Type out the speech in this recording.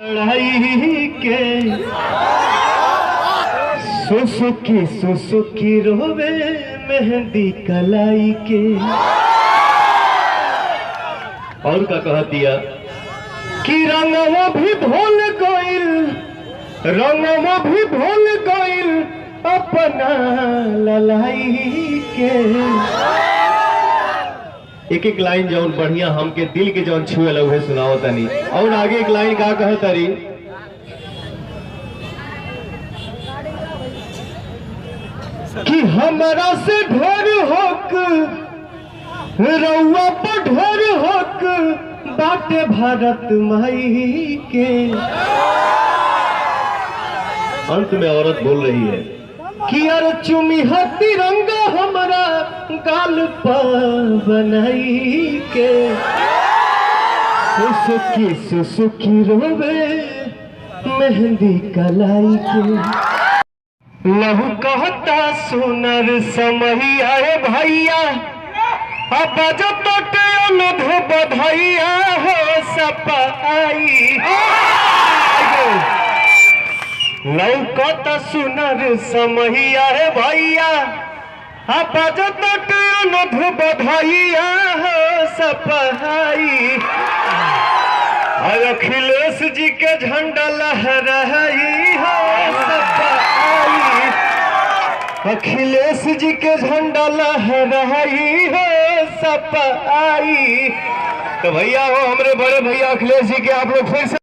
लड़ाई के सुसुकी रोवे मेहंदी कलाई के। और का कह दिया कि रंगवा भी भूल गइल, रंगवा भी भूल गइल अपना ललाई के। एक एक लाइन जौन बढ़िया हमके दिल के जौन छुए लगे सुनाओ तनी। और आगे एक लाइन का कह तरी कि हमरा से ढेर हक रउआ पर ढेर हक बाटे भारत माई के। अंत में औरत बोल रही है कि यार चुमी है तिरंगा हमरा गाल पर बनाई के। सुसुकी रोवे मेहंदी कलाई के। लहू कहता सुनर समय आए भैया अब जब तो अनुध बधैया हो सपाई। लौकता सुनर समय आए भैया अब जब तो अनुध बधैया हो सपाई। अखिलेश जी के झंडा लहराई हो सपाई। अखिलेश जी के झंडा लहराई हो सपाई। तो भैया हो हमरे बड़े भैया अखिलेश जी के आप लोग फिर से